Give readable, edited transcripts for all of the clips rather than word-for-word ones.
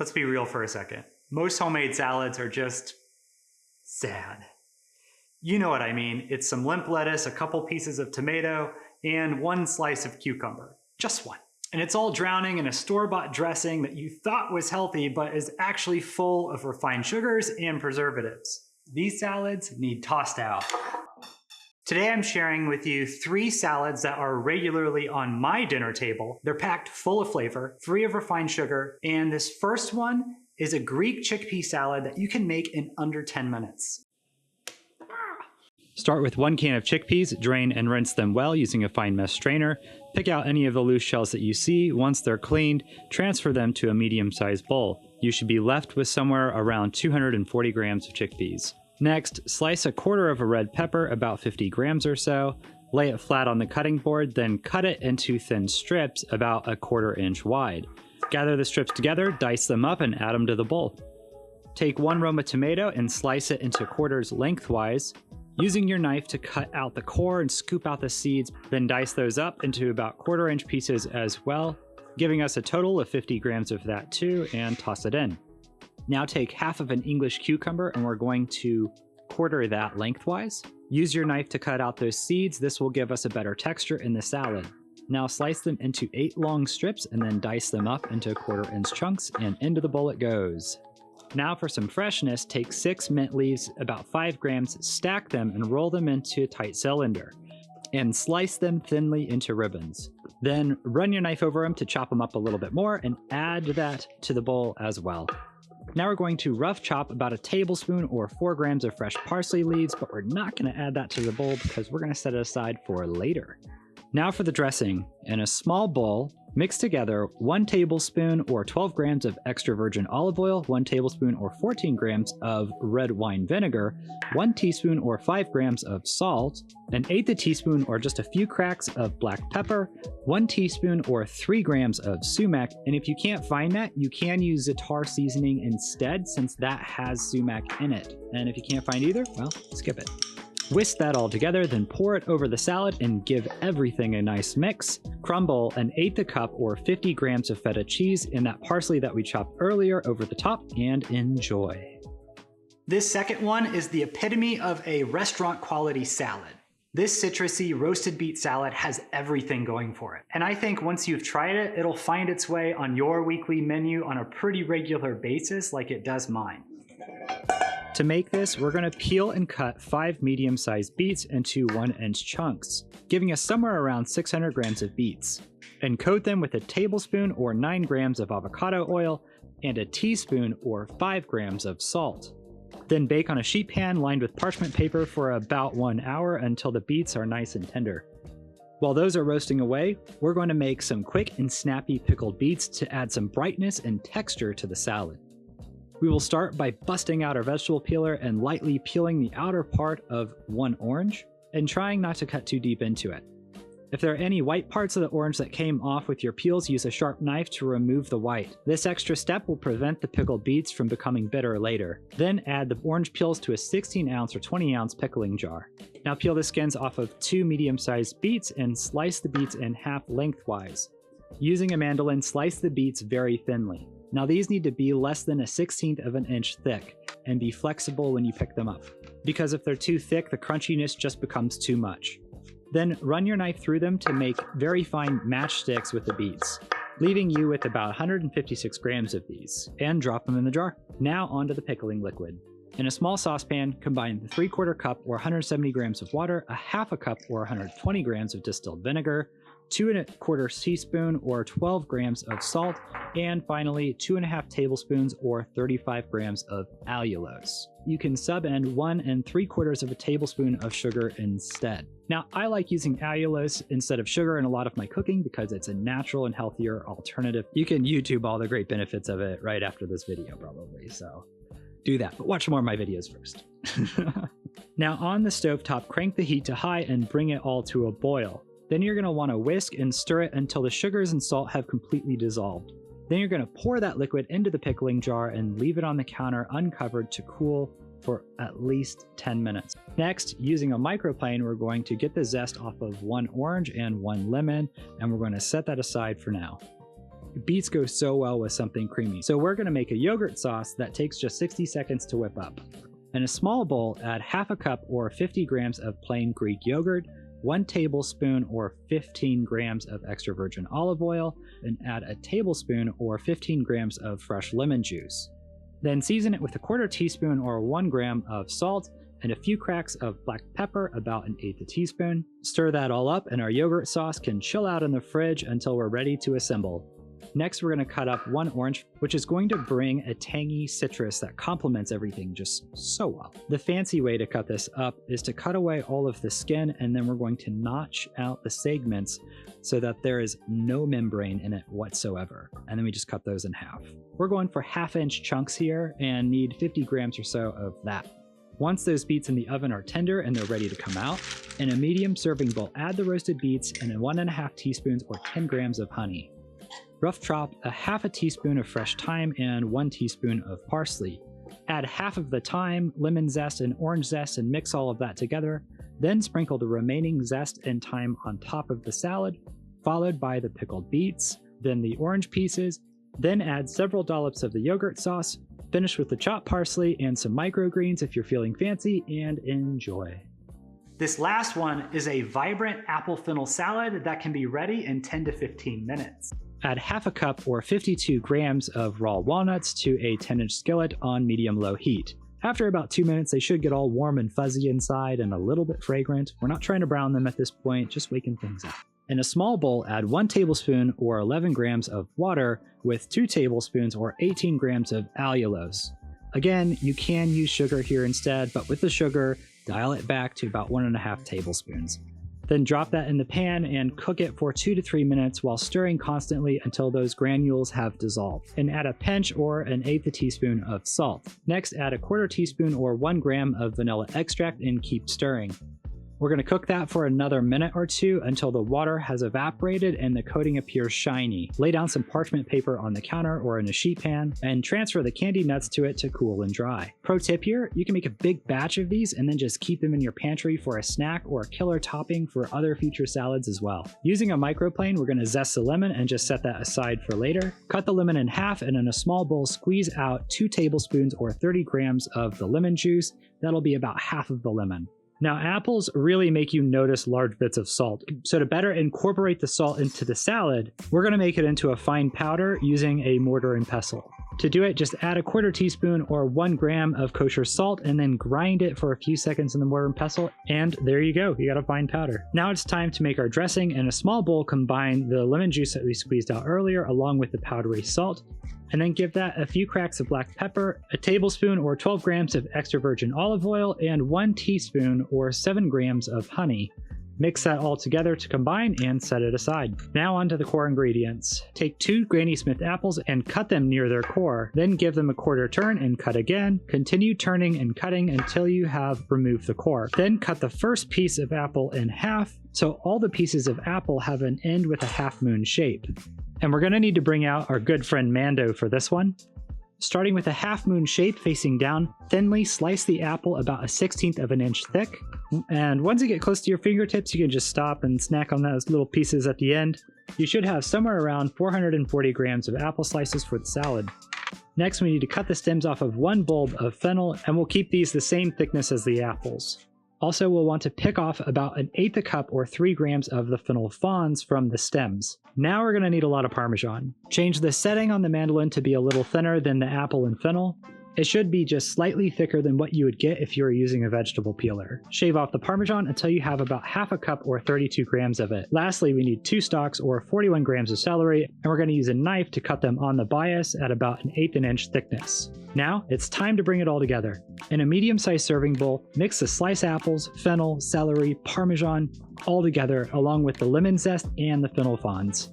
Let's be real for a second. Most homemade salads are just sad. You know what I mean. It's some limp lettuce, a couple pieces of tomato, and one slice of cucumber. Just one. And it's all drowning in a store-bought dressing that you thought was healthy, but is actually full of refined sugars and preservatives. These salads need tossed out. Today I'm sharing with you 3 salads that are regularly on my dinner table. They're packed full of flavor, free of refined sugar, and this first one is a Greek chickpea salad that you can make in under 10 minutes. Start with 1 can of chickpeas, drain and rinse them well using a fine mesh strainer. Pick out any of the loose shells that you see. Once they're cleaned, transfer them to a medium-sized bowl. You should be left with somewhere around 240 grams of chickpeas. Next, slice 1/4 of a red pepper, about 50 grams or so. Lay it flat on the cutting board, then cut it into thin strips about 1/4 inch wide. Gather the strips together, dice them up, and add them to the bowl. Take 1 Roma tomato and slice it into quarters lengthwise. Using your knife to cut out the core and scoop out the seeds, then dice those up into about 1/4 inch pieces as well, giving us a total of 50 grams of that too, and toss it in. Now take half of an English cucumber and we're going to quarter that lengthwise. Use your knife to cut out those seeds. This will give us a better texture in the salad. Now slice them into 8 long strips and then dice them up into 1/4 inch chunks, and into the bowl it goes. Now for some freshness, take 6 mint leaves, about 5 grams, stack them and roll them into a tight cylinder, and slice them thinly into ribbons. Then run your knife over them to chop them up a little bit more and add that to the bowl as well. Now we're going to rough chop about 1 tablespoon or 4 grams of fresh parsley leaves, but we're not going to add that to the bowl because we're going to set it aside for later. Now for the dressing. In a small bowl, mix together 1 tablespoon or 12 grams of extra virgin olive oil, 1 tablespoon or 14 grams of red wine vinegar, 1 teaspoon or 5 grams of salt, 1/8 teaspoon or just a few cracks of black pepper, 1 teaspoon or 3 grams of sumac, and if you can't find that, you can use za'atar seasoning instead since that has sumac in it. And if you can't find either, well, skip it. Whisk that all together, then pour it over the salad and give everything a nice mix. Crumble 1/8 cup or 50 grams of feta cheese and that parsley that we chopped earlier over the top, and enjoy. This second one is the epitome of a restaurant quality salad. This citrusy roasted beet salad has everything going for it. And I think once you've tried it, it'll find its way on your weekly menu on a pretty regular basis like it does mine. To make this, we're going to peel and cut 5 medium-sized beets into 1-inch chunks, giving us somewhere around 600 grams of beets. And coat them with 1 tablespoon or 9 grams of avocado oil and 1 teaspoon or 5 grams of salt. Then bake on a sheet pan lined with parchment paper for about 1 hour until the beets are nice and tender. While those are roasting away, we're going to make some quick and snappy pickled beets to add some brightness and texture to the salad. We will start by busting out our vegetable peeler and lightly peeling the outer part of 1 orange, and trying not to cut too deep into it. If there are any white parts of the orange that came off with your peels, use a sharp knife to remove the white. This extra step will prevent the pickled beets from becoming bitter later. Then add the orange peels to a 16-ounce or 20-ounce pickling jar. Now peel the skins off of 2 medium-sized beets and slice the beets in half lengthwise. Using a mandolin, slice the beets very thinly. Now these need to be less than 1/16 of an inch thick, and be flexible when you pick them up, because if they're too thick, the crunchiness just becomes too much. Then run your knife through them to make very fine matchsticks with the beets, leaving you with about 156 grams of these, and drop them in the jar. Now onto the pickling liquid. In a small saucepan, combine the 3/4 cup or 170 grams of water, 1/2 cup or 120 grams of distilled vinegar, 2 1/4 teaspoon or 12 grams of salt, and finally 2 1/2 tablespoons or 35 grams of allulose. You can sub in 1 3/4 tablespoon of sugar instead. Now I like using allulose instead of sugar in a lot of my cooking because it's a natural and healthier alternative. You can YouTube all the great benefits of it right after this video probably, so do that, but watch more of my videos first. Now on the stovetop, crank the heat to high and bring it all to a boil. Then you're going to want to whisk and stir it until the sugars and salt have completely dissolved. Then you're going to pour that liquid into the pickling jar and leave it on the counter uncovered to cool for at least 10 minutes. Next, using a microplane, we're going to get the zest off of 1 orange and 1 lemon, and we're going to set that aside for now. Beets go so well with something creamy. So we're going to make a yogurt sauce that takes just 60 seconds to whip up. In a small bowl, add half a cup or 50 grams of plain Greek yogurt, 1 tablespoon or 15 grams of extra virgin olive oil, and add a tablespoon or 15 grams of fresh lemon juice. Then season it with a quarter teaspoon or 1 gram of salt and a few cracks of black pepper, about 1/8 teaspoon. Stir that all up and our yogurt sauce can chill out in the fridge until we're ready to assemble. Next, we're going to cut up 1 orange, which is going to bring a tangy citrus that complements everything just so well. The fancy way to cut this up is to cut away all of the skin, and then we're going to notch out the segments so that there is no membrane in it whatsoever. And then we just cut those in half. We're going for 1/2-inch chunks here and need 50 grams or so of that. Once those beets in the oven are tender and they're ready to come out, in a medium serving bowl, add the roasted beets and 1.5 teaspoons or 10 grams of honey. Rough chop a 1/2 teaspoon of fresh thyme and 1 teaspoon of parsley. Add half of the thyme, lemon zest, and orange zest and mix all of that together. Then sprinkle the remaining zest and thyme on top of the salad, followed by the pickled beets, then the orange pieces, then add several dollops of the yogurt sauce, finish with the chopped parsley and some microgreens if you're feeling fancy, and enjoy. This last one is a vibrant apple fennel salad that can be ready in 10 to 15 minutes. Add half a cup or 52 grams of raw walnuts to a 10-inch skillet on medium-low heat. After about 2 minutes, they should get all warm and fuzzy inside and a little bit fragrant. We're not trying to brown them at this point, just waking things up. In a small bowl, add 1 tablespoon or 11 grams of water with 2 tablespoons or 18 grams of allulose. Again, you can use sugar here instead, but with the sugar, dial it back to about 1.5 tablespoons. Then drop that in the pan and cook it for 2 to 3 minutes while stirring constantly until those granules have dissolved. And add a pinch or 1/8 teaspoon of salt. Next, add a quarter teaspoon or 1 gram of vanilla extract and keep stirring. We're going to cook that for another minute or 2 until the water has evaporated and the coating appears shiny. Lay down some parchment paper on the counter or in a sheet pan and transfer the candied nuts to it to cool and dry. Pro tip here, you can make a big batch of these and then just keep them in your pantry for a snack or a killer topping for other future salads as well. Using a microplane, we're going to zest the lemon and just set that aside for later. Cut the lemon in half and in a small bowl squeeze out 2 tablespoons or 30 grams of the lemon juice. That'll be about half of the lemon. Now, apples really make you notice large bits of salt. So to better incorporate the salt into the salad, we're going to make it into a fine powder using a mortar and pestle. To do it, just add a quarter teaspoon or 1 gram of kosher salt and then grind it for a few seconds in the mortar and pestle, and there you go, you got a fine powder. Now it's time to make our dressing. In a small bowl, combine the lemon juice that we squeezed out earlier along with the powdery salt, and then give that a few cracks of black pepper, a tablespoon or 12 grams of extra virgin olive oil, and 1 teaspoon or 7 grams of honey. Mix that all together to combine and set it aside. Now onto the core ingredients. Take 2 Granny Smith apples and cut them near their core. Then give them a quarter turn and cut again. Continue turning and cutting until you have removed the core. Then cut the first piece of apple in half, so all the pieces of apple have an end with a half moon shape. And we're going to need to bring out our good friend Mando for this one. Starting with a half moon shape facing down, thinly slice the apple about 1/16 of an inch thick. And once you get close to your fingertips, you can just stop and snack on those little pieces at the end. You should have somewhere around 440 grams of apple slices for the salad. Next, we need to cut the stems off of 1 bulb of fennel, and we'll keep these the same thickness as the apples. Also, we'll want to pick off about 1/8 cup or 3 grams of the fennel fronds from the stems. Now we're going to need a lot of Parmesan. Change the setting on the mandolin to be a little thinner than the apple and fennel. It should be just slightly thicker than what you would get if you were using a vegetable peeler. Shave off the Parmesan until you have about half a cup or 32 grams of it. Lastly, we need 2 stalks or 41 grams of celery, and we're going to use a knife to cut them on the bias at about 1/8 inch thickness. Now, it's time to bring it all together. In a medium-sized serving bowl, mix the sliced apples, fennel, celery, Parmesan, all together along with the lemon zest and the fennel fronds.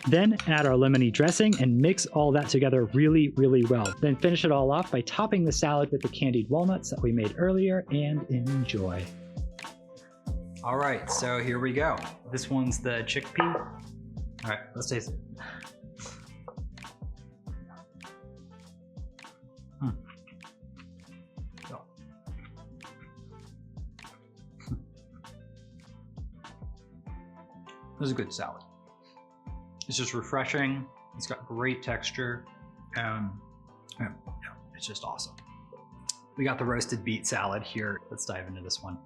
Then add our lemony dressing and mix all that together really, really well. Then finish it all off by topping the salad with the candied walnuts that we made earlier, and enjoy. All right, so here we go. This one's the chickpea. All right, let's taste it. This is a good salad. It's just refreshing. It's got great texture. Yeah, it's just awesome. We got the roasted beet salad here. Let's dive into this one.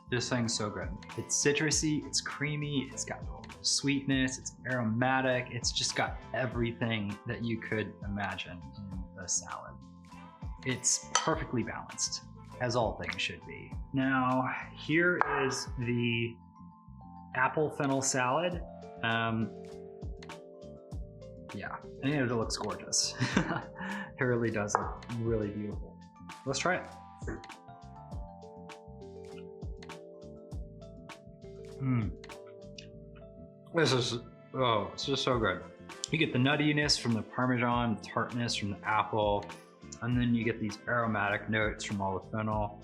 This thing's so good. It's citrusy, it's creamy, it's got sweetness, it's aromatic, it's just got everything that you could imagine in a salad. It's perfectly balanced, as all things should be. Now, here is the apple fennel salad. Yeah, I think it looks gorgeous. It really does look really beautiful. Let's try it. This is, oh, it's just so good. You get the nuttiness from the Parmesan, the tartness from the apple, and then you get these aromatic notes from all the fennel.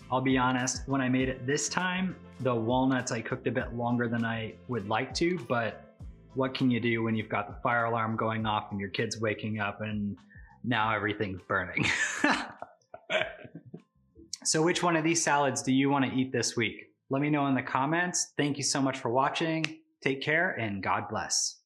I'll be honest, when I made it this time, the walnuts I cooked a bit longer than I would like to, but what can you do when you've got the fire alarm going off and your kid's waking up and now everything's burning? So which one of these salads do you want to eat this week? Let me know in the comments. Thank you so much for watching. Take care and God bless.